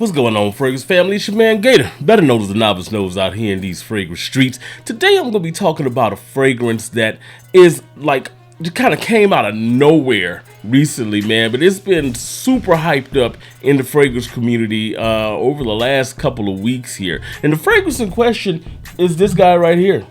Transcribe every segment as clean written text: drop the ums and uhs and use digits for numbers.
What's going on, fragrance family? It's your man Gator, better known as the Novice Nose out here in these fragrance streets. Today I'm going to be talking about a fragrance that is like, just kind of came out of nowhere recently, man, but it's been super hyped up in the fragrance community over the last couple of weeks here. And the fragrance in question is this guy right here.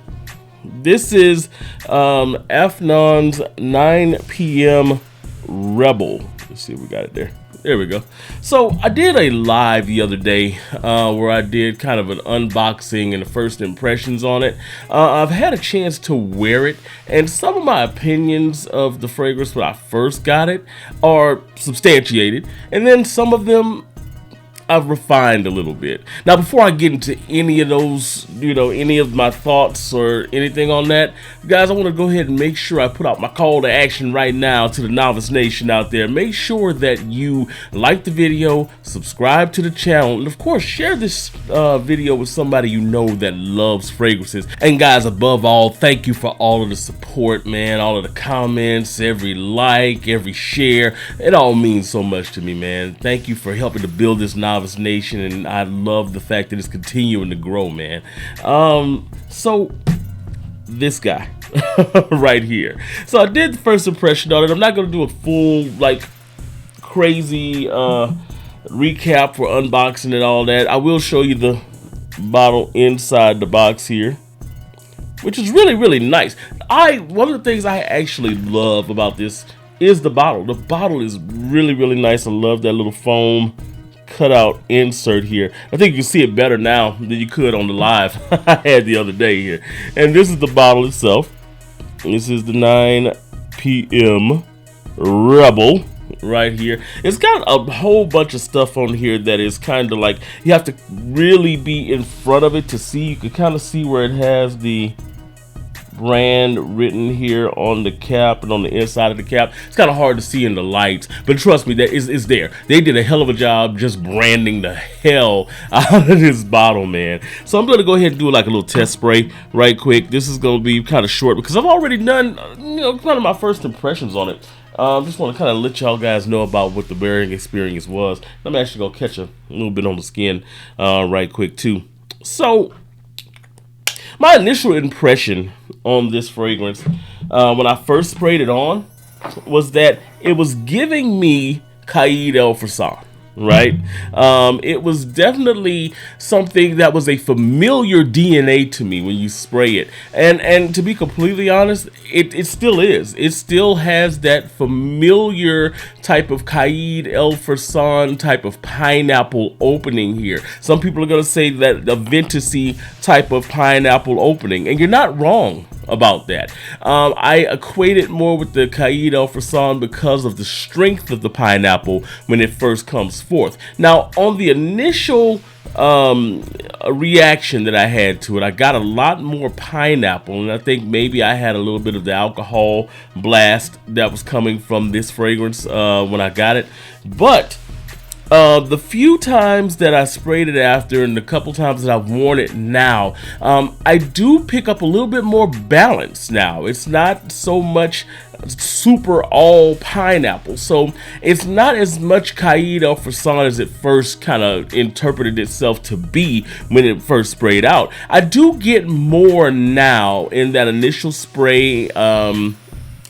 This is Afnan's 9PM Rebel. Let's see if we got it there. There we go. So I did a live the other day where I did kind of an unboxing and the first impressions on it. I've had a chance to wear it, and some of my opinions of the fragrance when I first got it are substantiated, and then some of them I've refined a little bit. Now, before I get into any of those, any of my thoughts or anything on that, guys, I want to go ahead and make sure I put out my call to action right now to the Novice Nation out there. Make sure that you like the video, subscribe to the channel, and of course, share this video with somebody you know that loves fragrances. And guys, above all, thank you for all of the support, man, all of the comments, every like, every share. It all means so much to me, man. Thank you for helping to build this Novice Nation, and I love the fact that it's continuing to grow, man. So this guy right here. So I did the first impression on it. I'm not going to do a full like crazy recap for unboxing and all that. I will show you the bottle inside the box here, which is really nice. One of the things I actually love about this is the bottle. The bottle is really nice. I love that little foam cutout insert here. I think you can see it better now than you could on the live I had the other day here. And this is the bottle itself. This is the 9PM Rebel right here. It's got a whole bunch of stuff on here that is kind of like, you have to really be in front of it to see. You can kind of see where it has the brand written here on the cap and on the inside of the cap. It's kind of hard to see in the lights, but trust me, that is there. They did a hell of a job just branding the hell out of this bottle, man. So I'm gonna go ahead and do like a little test spray right quick. This is gonna be kind of short because I've already done kind of my first impressions on it. Just want to kind of let y'all guys know about what the wearing experience was. I'm actually gonna catch a little bit on the skin right quick too. So my initial impression on this fragrance when I first sprayed it on was that it was giving me Caid El Farsan, right? It was definitely something that was a familiar DNA to me when you spray it, and to be completely honest, it still is. It still has that familiar type of Caid El Farsan type of pineapple opening here. Some people are going to say that the Ventisy type of pineapple opening, and you're not wrong about that. I equate it more with the Caid El Farsan because of the strength of the pineapple when it first comes forth. Now, on the initial reaction that I had to it, I got a lot more pineapple, and I think maybe I had a little bit of the alcohol blast that was coming from this fragrance when I got it. But the few times that I sprayed it after and the couple times that I've worn it now, I do pick up a little bit more balance now. It's not so much super all pineapple, so it's not as much Caid El Farsan as it first kind of interpreted itself to be when it first sprayed out. I do get more now in that initial spray,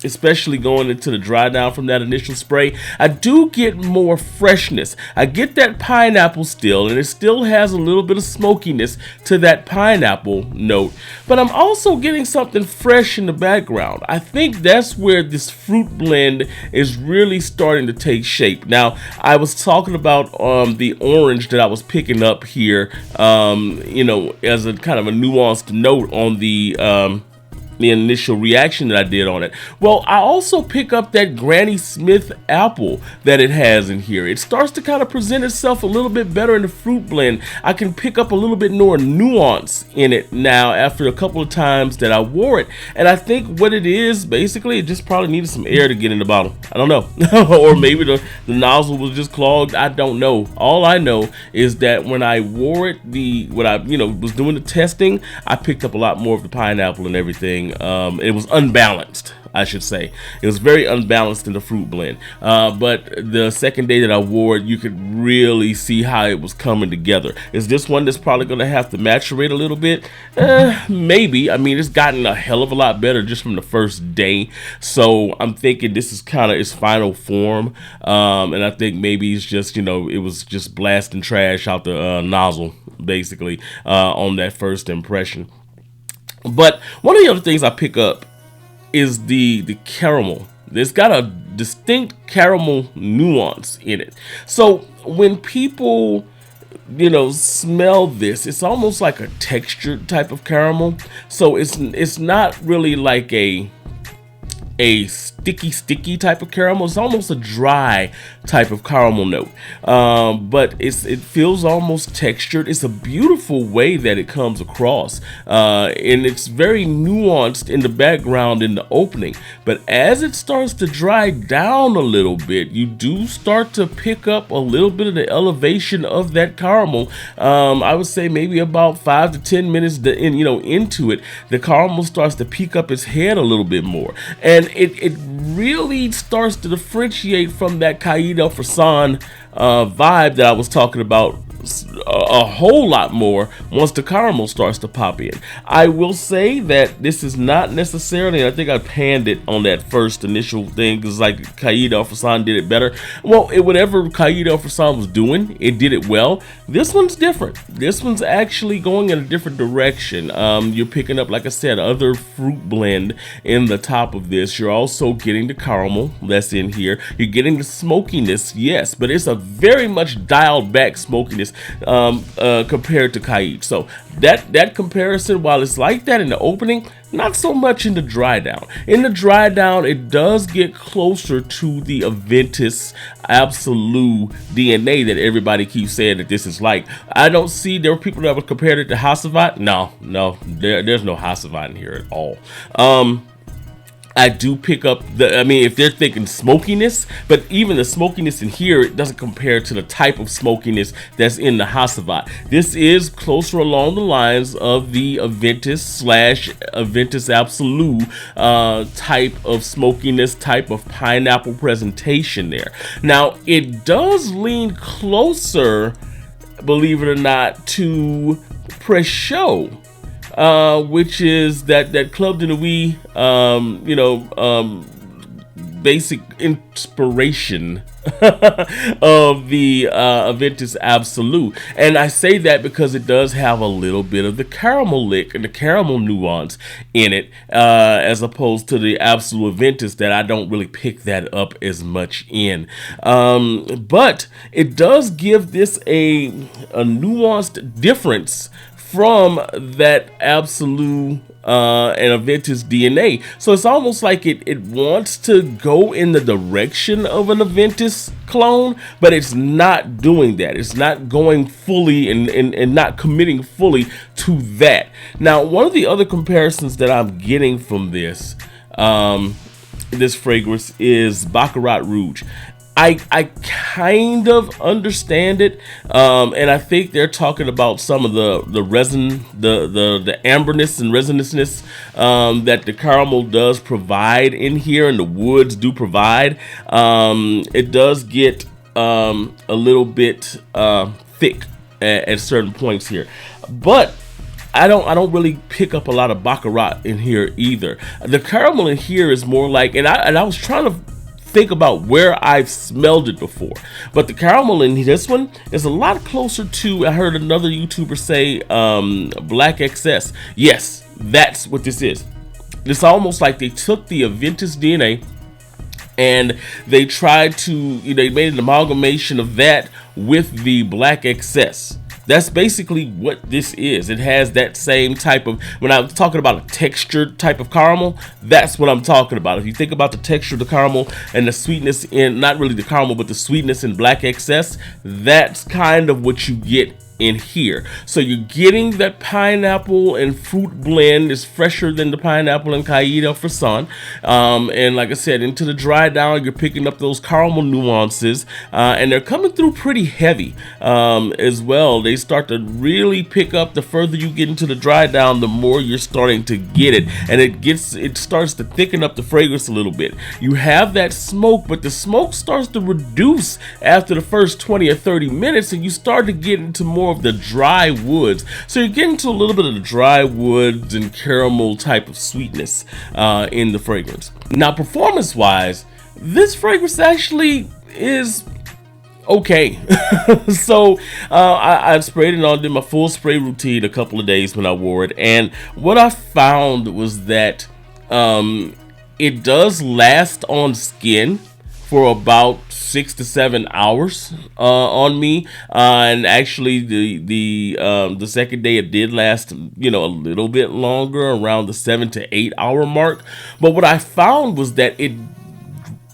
especially going into the dry down from that initial spray. I do get more freshness. I get that pineapple still, and it still has a little bit of smokiness to that pineapple note, but I'm also getting something fresh in the background. I think that's where this fruit blend is really starting to take shape. Now, I was talking about the orange that I was picking up here, as a kind of a nuanced note on the initial reaction that I did on it. Well, I also pick up that Granny Smith apple that it has in here. It starts to kind of present itself a little bit better in the fruit blend. I can pick up a little bit more nuance in it now after a couple of times that I wore it. And I think what it is, basically, it just probably needed some air to get in the bottle. I don't know. Or maybe the nozzle was just clogged. I don't know. All I know is that when I wore it, when I was doing the testing, I picked up a lot more of the pineapple and everything. It was unbalanced. I should say. It was very unbalanced in the fruit blend. But the second day that I wore it, you could really see how it was coming together. Is this one that's probably going to have to maturate a little bit? Maybe. I mean, it's gotten a hell of a lot better just from the first day. So I'm thinking this is kind of its final form. And I think maybe it's just, you know, it was just blasting trash out the nozzle, basically, on that first impression. But one of the other things I pick up is the caramel. It's got a distinct caramel nuance in it. So when people, you know, smell this, it's almost like a textured type of caramel. So it's not really like a sticky type of caramel. It's almost a dry type of caramel note, but it feels almost textured. It's a beautiful way that it comes across, and it's very nuanced in the background in the opening, but as it starts to dry down a little bit, you do start to pick up a little bit of the elevation of that caramel. I would say maybe about 5 to 10 minutes into it, the caramel starts to peek up its head a little bit more, and it really starts to differentiate from that Caid El Farsan vibe that I was talking about a whole lot more once the caramel starts to pop in. I will say that this is not necessarily, I think I panned it on that first initial thing because like Caid El Farsan did it better. Well, whatever Caid El Farsan was doing, it did it well. This one's different. This one's actually going in a different direction. You're picking up, like I said, other fruit blend in the top of this. You're also getting the caramel that's in here. You're getting the smokiness, yes, but it's a very much dialed back smokiness compared to Caid. So that comparison, while it's like that in the opening, not so much in the dry down. In the dry down, it does get closer to the Aventus Absolute DNA that everybody keeps saying that this is like. I don't see, there were people that were compared it to Hasselblad. No, there's no Hasselblad in here at all. I do pick up if they're thinking smokiness, but even the smokiness in here, it doesn't compare to the type of smokiness that's in the Hasselblad. This is closer along the lines of the Aventus / Aventus Absolute type of smokiness, type of pineapple presentation there. Now, it does lean closer, believe it or not, to Presho, which is that Club de Nuit, basic inspiration of the Aventus Absolute. And I say that because it does have a little bit of the caramel lick and the caramel nuance in it, as opposed to the Absolute Aventus that I don't really pick that up as much in. But it does give this a nuanced difference from that Absolute and Aventus DNA. So it's almost like it wants to go in the direction of an Aventus clone, but it's not doing that. It's not going fully and not committing fully to that. Now, one of the other comparisons that I'm getting from this fragrance is Baccarat Rouge. I kind of understand it, and I think they're talking about some of the resin, the amberness and resinousness that the caramel does provide in here, and the woods do provide. It does get a little bit thick at certain points here, but I don't really pick up a lot of Baccarat in here either. The caramel in here is more like, and I was trying to think about where I've smelled it before, but the caramel in this one is a lot closer to, I heard another YouTuber say, Black XS. Yes, that's what this is. It's almost like they took the Aventus DNA and they tried to, they made an amalgamation of that with the Black XS. That's basically what this is. It has that same type of, when I'm talking about a textured type of caramel, that's what I'm talking about. If you think about the texture of the caramel and the sweetness in, not really the caramel, but the sweetness in Black XS, that's kind of what you get in here. So you're getting that pineapple and fruit blend is fresher than the pineapple and Caid El Farsan. And like I said, into the dry down, you're picking up those caramel nuances, and they're coming through pretty heavy as well. They start to really pick up the further you get into the dry down, the more you're starting to get it, and it starts to thicken up the fragrance a little bit. You have that smoke, but the smoke starts to reduce after the first 20 or 30 minutes, and you start to get into more of the dry woods. So you're getting to a little bit of the dry woods and caramel type of sweetness in the fragrance. Now, performance wise, this fragrance actually is okay. So I sprayed it on, did my full spray routine a couple of days when I wore it, and what I found was that it does last on skin for about 6 to 7 hours on me, and actually the second day it did last, you know, a little bit longer, around the 7 to 8 hour mark. But what I found was that it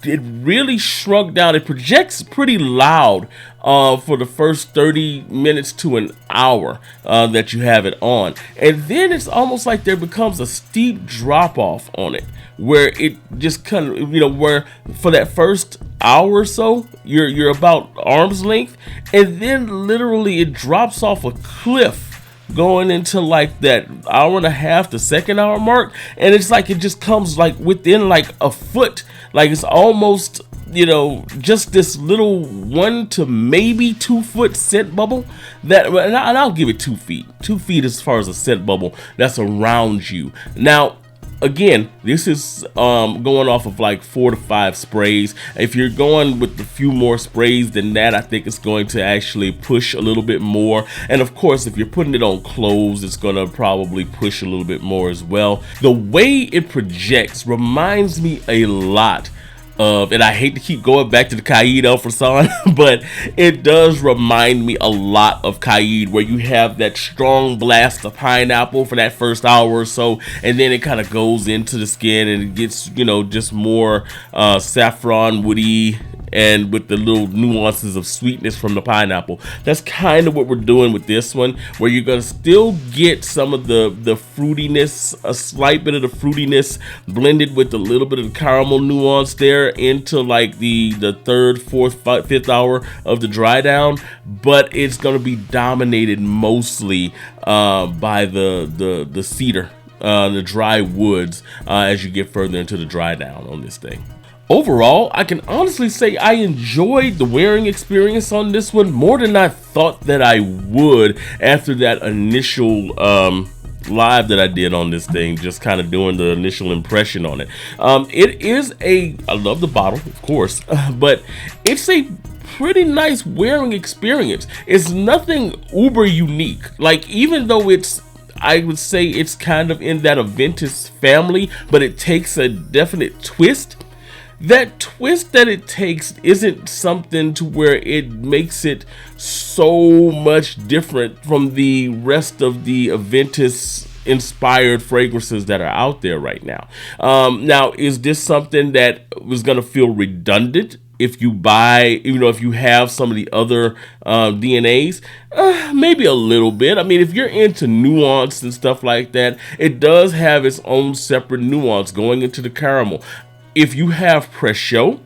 really shrunk down. It projects pretty loud for the first 30 minutes to an hour that you have it on, and then it's almost like there becomes a steep drop off on it, where it just kind of, you know, where for that first hour or so you're about arm's length, and then literally it drops off a cliff going into like that hour and a half, the second hour mark, and it's like it just comes like within like a foot, like it's almost, you know, just this little 1 to maybe 2 foot scent bubble that, and I'll give it 2 feet. 2 feet as far as a scent bubble that's around you. Now, again, this is going off of like 4 to 5 sprays. If you're going with a few more sprays than that, I think it's going to actually push a little bit more. And of course, if you're putting it on clothes, it's going to probably push a little bit more as well. The way it projects reminds me a lot of, and I hate to keep going back to the Caid El Farsan, but it does remind me a lot of Caid, where you have that strong blast of pineapple for that first hour or so, and then it kind of goes into the skin and it gets, you know, just more saffron woody, and with the little nuances of sweetness from the pineapple. That's kind of what we're doing with this one, where you're gonna still get some of the fruitiness, a slight bit of the fruitiness blended with a little bit of the caramel nuance there into like the third, fourth, fifth hour of the dry down, but it's gonna be dominated mostly by the cedar, the dry woods, as you get further into the dry down on this thing. Overall, I can honestly say I enjoyed the wearing experience on this one more than I thought that I would after that initial live that I did on this thing, just kind of doing the initial impression on it. It is I love the bottle, of course, but it's a pretty nice wearing experience. It's nothing uber unique. Like, even though I would say it's kind of in that Aventus family, but it takes a definite twist. That twist that it takes isn't something to where it makes it so much different from the rest of the Aventus inspired fragrances that are out there right now. Now, is this something that was going to feel redundant if you buy, you know, if you have some of the other DNAs? Maybe a little bit. I mean, if you're into nuance and stuff like that, it does have its own separate nuance going into the caramel. If you have Precieux,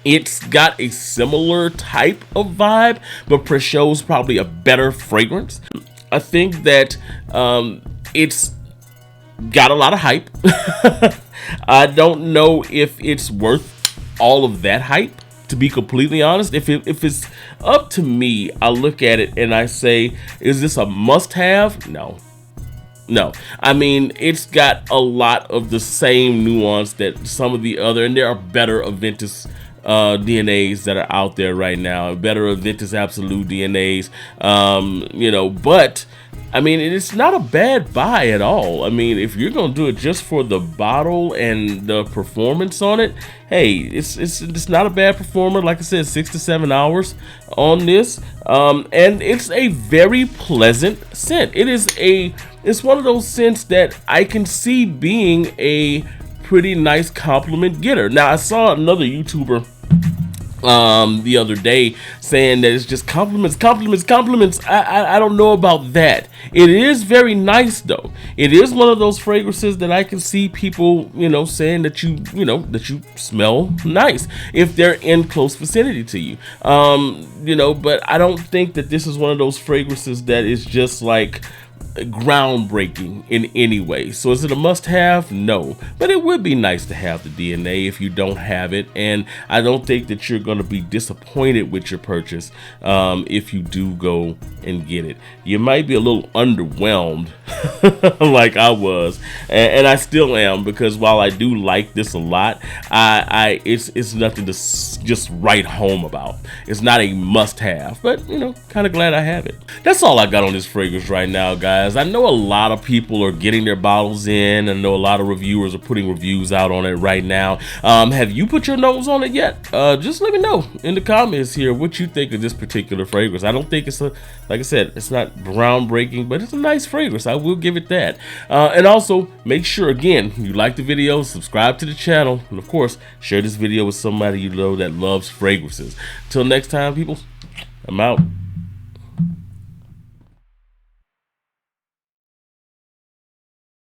it's got a similar type of vibe, but Precieux is probably a better fragrance. I think that it's got a lot of hype. I don't know if it's worth all of that hype, to be completely honest. If it's up to me, I look at it and I say, is this a must-have? No, I mean, it's got a lot of the same nuance that some of the other, and there are better Aventus DNAs that are out there right now, better Aventus Absolute DNAs, you know, but I mean, it's not a bad buy at all. I mean, if you're gonna do it just for the bottle and the performance on it, hey, it's not a bad performer. Like I said, 6 to 7 hours on this, and it's a very pleasant scent. It's one of those scents that I can see being a pretty nice compliment getter. Now, I saw another YouTuber the other day, saying that it's just compliments, compliments, compliments. I don't know about that. It is very nice though. It is one of those fragrances that I can see people, saying that that you smell nice if they're in close vicinity to you. But I don't think that this is one of those fragrances that is just like groundbreaking in any way. So is it a must-have? No, but it would be nice to have the DNA if you don't have it, and I don't think that you're going to be disappointed with your purchase if you do go and get it. You might be a little underwhelmed like I was, and I still am, because while I do like this a lot, it's nothing to just write home about. It's not a must-have, but kind of glad I have it. That's all I got on this fragrance right now, guys. I know a lot of people are getting their bottles in. I know a lot of reviewers are putting reviews out on it right now. Have you put your nose on it yet? Just let me know in the comments here what you think of this particular fragrance. I don't think like I said, it's not groundbreaking, but it's a nice fragrance. I will give it that. And also, make sure, again, you like the video, subscribe to the channel, and of course, share this video with somebody you know that loves fragrances. Till next time, people, I'm out.